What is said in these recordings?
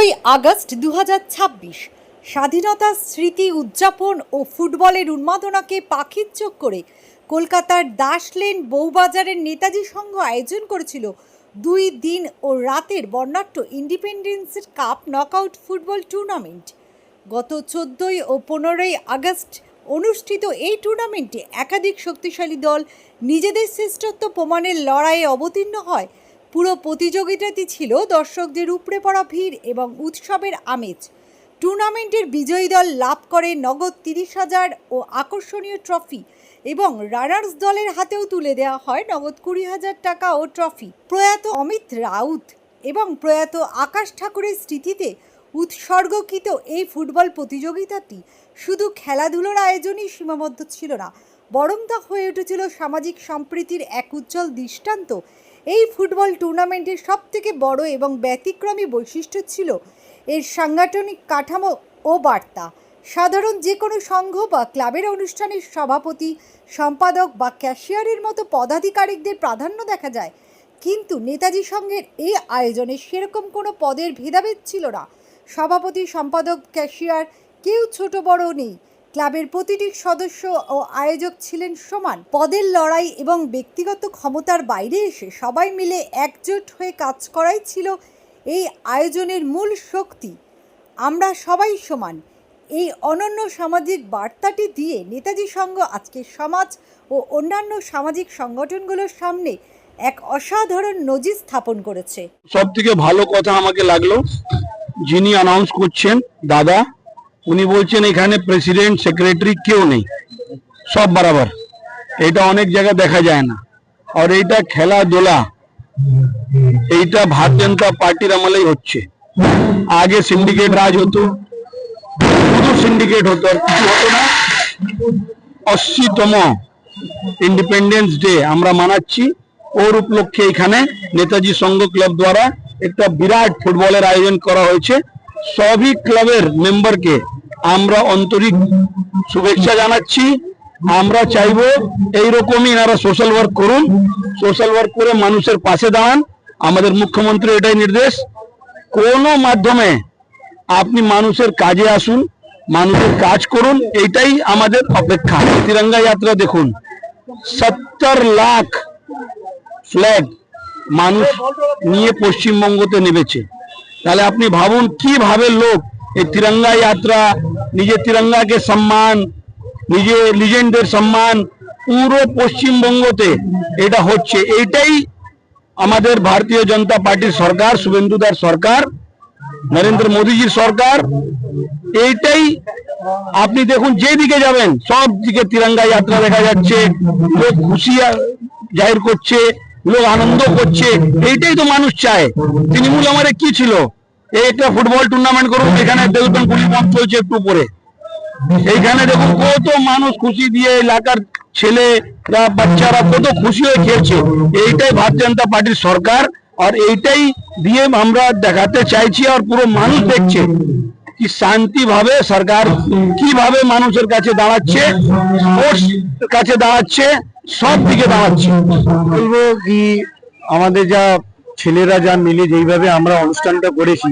14ই August 2026 স্বাধীনতা স্মৃতি উদযাপন ও ফুটবলের উন্মাদনাকে পাখির চোখ করে কলকাতার দাসলেন বউবাজারের নেতাজি সংঘ আয়োজন করেছিল 2 দিন ও রাতের বর্ণাঢ্য independence cup knockout football tournament. গত 14 ও 15ই আগস্ট অনুষ্ঠিত এই টুর্নামেন্টে একাধিক শক্তিশালী দল নিজেদের শ্রেষ্ঠত্ব প্রমাণের লড়াইয়ে অবতীর্ণ হয়। পুরো প্রতিযোগিতাটি ছিল দর্শকদের উপড়ে পড়া ভিড় এবং উৎসবের আমেজ। টুর্নামেন্টের বিজয়ী দল লাভ করে নগদ 30,000 ও আকর্ষণীয় ট্রফি এবং রানার্স দলের হাতেও তুলে দেওয়া হয় নগদ 20,000 টাকা ও ট্রফি। প্রয়াত অমিত রাউত এবং প্রয়াত আকাশ ঠাকুরের স্মৃতিতে উৎসর্গকৃত এই ফুটবল প্রতিযোগিতাটি শুধু খেলাধুলোর আয়োজনই সীমাবদ্ধ ছিল না, বরং তা হয়ে উঠেছিল সামাজিক সম্প্রীতির এক উজ্জ্বল দৃষ্টান্ত। এই ফুটবল টুর্নামেন্টের সবথেকে বড় এবং ব্যতিক্রমী বৈশিষ্ট্য ছিল এর সাংগঠনিক কাঠামো ও বার্তা। সাধারণ যে কোনো সংঘ বা ক্লাবের অনুষ্ঠানের সভাপতি, সম্পাদক বা ক্যাশিয়ারের মতো পদাধিকারিকদের প্রাধান্য দেখা যায়, কিন্তু নেতাজি সংঘের এই আয়োজনে সেরকম কোনো পদের ভেদাভেদ ছিল না। সভাপতি, সম্পাদক, ক্যাশিয়ার কেউ ছোট বড় নেই। ক্লাবের প্রতিটি সদস্য ও আয়োজক ছিলেন সমান। পদের লড়াই এবং ব্যক্তিগত ক্ষমতার বাইরে এসে সবাই মিলে একজোট হয়ে কাজ করাই ছিল এই আয়োজনের মূল শক্তি। আমরা সবাই সমান, এই অনন্য সামাজিক বার্তাটি দিয়ে নেতাজি সংঘ আজকে সমাজ ও অন্যান্য সামাজিক সংগঠনগুলোর সামনে এক অসাধারণ নজির স্থাপন করেছে। সব থেকে ভালো কথা আমাকে লাগলো, যিনি অ্যানাউন্স করছেন দাদা, উনি বলছেন এখানে প্রেসিডেন্ট সেক্রেটারি কেউ নেই, সব বরাবর। এটা অনেক জায়গায় দেখা যায় না। আর এইটা খেলাধুলা, এইটা ভারতীয় জনতা পার্টির আমলেই হচ্ছে। আগে সিন্ডিকেট রাজ হতো, শুধু সিন্ডিকেট হতো, আর কিছু হতো না। 80তম ইন্ডিপেন্ডেন্স ডে আমরা মানাচ্ছি, ওর উপলক্ষে এখানে নেতাজি সংঘ ক্লাব দ্বারা একটা বিরাট ফুটবলের আয়োজন করা হয়েছে। সবই ক্লাবের মেম্বারকে আমরা আন্তরিক শুভেচ্ছা জানাচ্ছি। আমরা চাইবো এইরকমই এনারা সোশ্যাল ওয়ার্ক করুন, সোশ্যাল ওয়ার্ক করে মানুষের পাশে দাঁড়ান। আমাদের মুখ্যমন্ত্রী এটাই নির্দেশ, কোনো মাধ্যমে আপনি মানুষের কাজে আসুন, মানুষের কাজ করুন, এইটাই আমাদের অপেক্ষা। তিরঙ্গা যাত্রা দেখুন, 70 লাখ ফ্ল্যাগ মানুষ নিয়ে পশ্চিমবঙ্গতে নেমেছে। তাহলে আপনি ভাবুন কিভাবে লোক এই তিরঙ্গা যাত্রা, নিজের তিরঙ্গাকে সম্মান, নিজের লিজেন্ডের সম্মান, পুরো পশ্চিমবঙ্গতে এটা হচ্ছে। এইটাই আমাদের ভারতীয় জনতা পার্টির সরকার, শুভেন্দুদার সরকার, নরেন্দ্র মোদীজির সরকার। এইটাই আপনি দেখুন, যেদিকে যাবেন সব দিকে তিরঙ্গা যাত্রা দেখা যাচ্ছে, লোক খুশি জাহির করছে, লোক আনন্দ করছে। এইটাই তো মানুষ চায়। তৃণমূল আমাদের কি ছিল, এই একটা ফুটবল টুর্নামেন্ট করুন, এখানে দেখুন পুলিশ পম্প চলছে একটু পরে, এইখানে দেখুন কত মানুষ খুশি দিয়ে, এলাকার ছেলেরা বাচ্চারা কত খুশি হয়ে খেলছে। এইটাই ভারতীয় জনতা পার্টির সরকার, আর এইটাই দিয়ে আমরা দেখাতে চাইছি। আর পুরো মানুষ দেখছে কি শান্তি ভাবে সরকার কিভাবে মানুষের কাছে দাঁড়াচ্ছে, স্পোর্টস কাছে দাঁড়াচ্ছে, সব দিকে দাঁড়াচ্ছে। বলবো কি, আমাদের যা ছেলেরা যা মিলে যেইভাবে আমরা অনুষ্ঠানটা করেছি,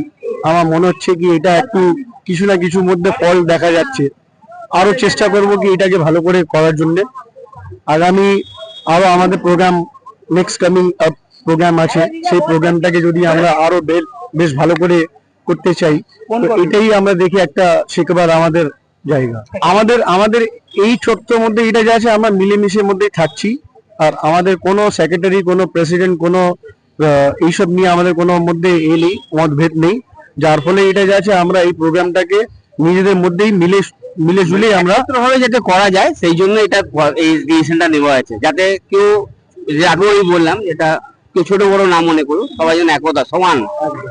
আমার মনে হচ্ছে কি এটা একটু কিছু না কিছুর মধ্যে ফল দেখা যাচ্ছে। আরো চেষ্টা করব কি এটাকে ভালো করে করার জন্য। আগামী আরো আমাদের প্রোগ্রাম, নেক্সট কামিং প্রোগ্রাম আছে, সেই প্রোগ্রামটাকে যদি আমরা আরো বেশ ভালো করে করতে চাই, এটাই আমরা দেখি একটা শেখাবার আমাদের জায়গা। আমাদের এই ছোট্টর মধ্যে এটা যা আছে, আমরা মিলেমিশের মধ্যেই থাকছি। আর আমাদের কোনো সেক্রেটারি, কোনো প্রেসিডেন্ট, কোনো এইসব নিয়ে আমাদের কোনো মধ্যে নেই, মতভেদ নেই। যার ফলে এটা যা আছে, আমরা এই প্রোগ্রামটাকে নিজেদের মধ্যেই মিলে ঝুলে আমরা ভাবে যাতে করা যায়, সেই জন্য এটা এই ডিসিশনটা নেওয়া হয়েছে, যাতে কেউ, আগেই বললাম, এটা কেউ ছোট বড় না মনে করুন, সবাই যেন একতা, সমান,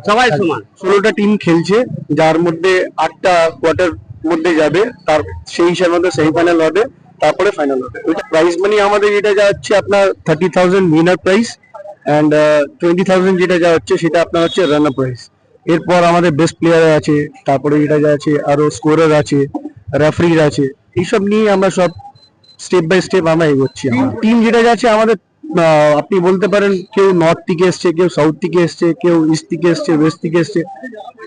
সবাই সমান। 16টা টিম খেলছে, যার মধ্যে 8টা কোয়ার্টার মধ্যে যাবে, তার সেই হিসাবে সেমিফাইনাল হবে, তারপরে ফাইনাল হবে। ওইটা প্রাইজ মানি আমাদের যেটা যা হচ্ছে আপনার 30,000 উইনার প্রাইজ, অ্যান্ড 20,000 যেটা যা হচ্ছে সেটা আপনার হচ্ছে রানার প্রাইজ। এরপর আমাদের বেস্ট প্লেয়ার আছে, তারপরে যেটা যা আছে আরো স্কোরার আছে, রেফারির আছে, এইসব নিয়ে আমরা সব স্টেপ বাই স্টেপ আমরা এগোচ্ছি। টিম যেটা যাচ্ছে আমাদের আপনি বলতে পারেন কেউ নর্থ থেকে এসছে, কেউ সাউথ থেকে এসছে, কেউ ইস্ট থেকে এসছে, ওয়েস্ট থেকে এসছে,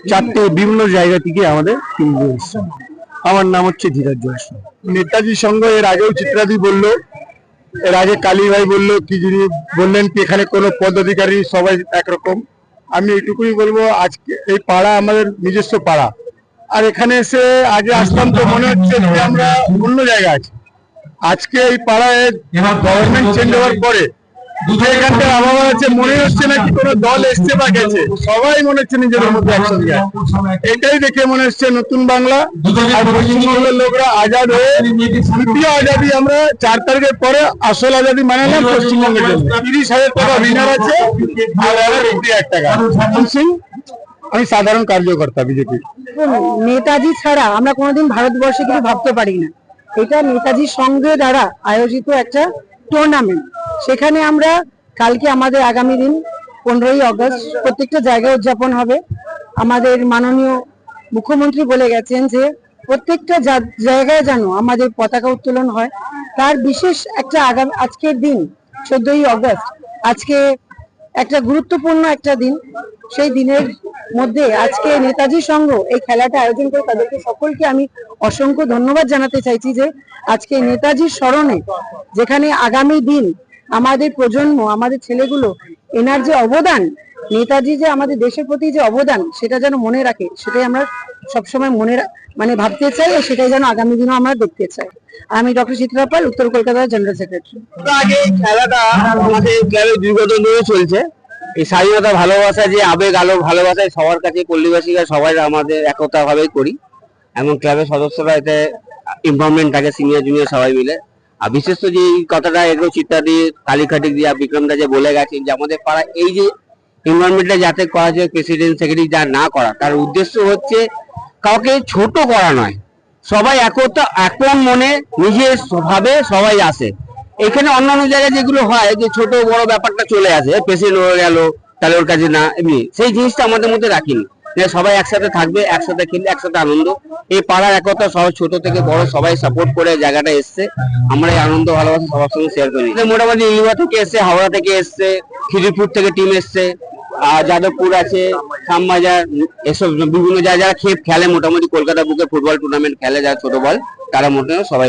চারটে বিভিন্ন জায়গা থেকে আমাদের টিমগুলো এসছে। আমার নাম হচ্ছে ধীরাজ জয়সওয়াল। নেতাজি সংঘ এর আগেও চিত্রাদি বললো, এর আগে কালী ভাই বললো কি যিনি বললেন কি এখানে কোনো পদাধিকারী সবাই একরকম। আমি এইটুকুই বলবো, আজকে এই পাড়া আমাদের নিজস্ব পাড়া, আর এখানে এসে আগে আসলাম তো মনে হচ্ছে যে আমরা অন্য জায়গায় আছি। আজকে এই পাড়ায় গভর্নমেন্ট চেঞ্জ হওয়ার পরে যে এখানকার আবহাওয়া আছে, মনে হচ্ছে না কি কোনো দল এসছে বা গেছে, সবাই মনে হচ্ছে নিজেদের মধ্যে একসঙ্গে আছে। এটাই দেখে মনে হচ্ছে নতুন বাংলা আর পশ্চিমবঙ্গের লোকরা আজাদ হয়ে দ্বিতীয় আজাদি, আমরা 4 তারিখের পরে আসল আজাদি মানালাম পশ্চিমবঙ্গের জন্য। 30,000 টাকা উইনার আছে আর 1,000 টাকা। সিং, আমি সাধারণ কার্যকর্তা বিজেপি। নেতাজি ছাড়া আমরা কোনোদিন ভারতবর্ষে কিছু ভাবতে পারি না। এটা নেতাজি সংঘের দ্বারা আয়োজিত একটা টুর্নামেন্ট। সেখানে আমরা কালকে আমাদের আগামী দিন 15ই আগস্ট প্রত্যেকটা জায়গায় উদযাপন হবে। আমাদের মাননীয় মুখ্যমন্ত্রী বলে গেছেন যে প্রত্যেকটা জায়গায় যেন আমাদের পতাকা উত্তোলন হয়। তার বিশেষ একটা আজকের দিন 14ই আগস্ট, আজকে একটা গুরুত্বপূর্ণ একটা দিন। সেই দিনের মধ্যে আজকে নেতাজি সংঘ এই খেলাটা আয়োজন করে তাদেরকে সকলকে আমি অসংখ্য ধন্যবাদ জানাতে চাইছি যে আজকে নেতাজির স্মরণে, যেখানে আগামী দিন আমাদের প্রজন্ম, আমাদের ছেলেগুলো এনার যে অবদান, নেতাজি যে আমাদের দেশের প্রতি যে অবদান, সেটা যেন মনে রাখে, সেটাই আমরা সবসময় মানে ভাবতে চাই, আর সেটাই যেন আগামী দিনও আমরা দেখতে চাই। আমি ডক্টর চিত্রা পাল, উত্তর কলকাতার জেনারেল সেক্রেটারি। আগে খেলাটা আমাদের ক্লাবে দীর্ঘদিন ধরে চলছে। এই স্বাধীনতা ভালোবাসা, যে আবেগ আলো ভালোবাসায় সবার কাছে পল্লীবাসীরা সবাই আমাদের একতা ভাবেই করি, এবং ক্লাবের সদস্যরা এতে ইনভলভমেন্ট থাকে, সিনিয়র জুনিয়র সবাই মিলে। আর বিশেষ তো যে এই কথাটা এগুলো চিত্রা দিয়ে কালীঘাটি দিয়ে বিক্রমদা যে বলে গেছেন যে আমাদের পাড়া এই যে ইনভলভমেন্টটা যাতে করা যায়, প্রেসিডেন্ট সেক্রেটারি যা না করা, তার উদ্দেশ্য হচ্ছে কাউকে ছোট করা নয়, সবাই একতা এখন মনে নিজের ভাবে সবাই আসে। এখানে অন্যান্য জায়গায় যেগুলো হয় যে ছোট বড় ব্যাপারটা চলে আসে, প্রেসিডেন্ট হয়ে গেল তাহলে ওর কাছে না, এমনি সেই জিনিসটা আমাদের মধ্যে রাখিনি। সবাই একসাথে থাকবে, একসাথে খেলবে, একসাথে আনন্দ। এই পাড়ার একতা সবাই ছোট থেকে বড় সবাই সাপোর্ট করে জায়গাটা এসছে। আমরা এই আনন্দ ভালোবাসা সবার সঙ্গে শেয়ার করি। মোটামুটি ইউয়া থেকে এসছে, হাওড়া থেকে এসছে, খিদিরপুর থেকে টিম এসছে, আর যাদবপুর আছে, শ্যামবাজার, এসব বিভিন্ন জায়গায় যারা খেলে মোটামুটি কলকাতা বুকে ফুটবল টুর্নামেন্ট খেলে, যারা ছোট বল, তারা মোটামুটি সবাই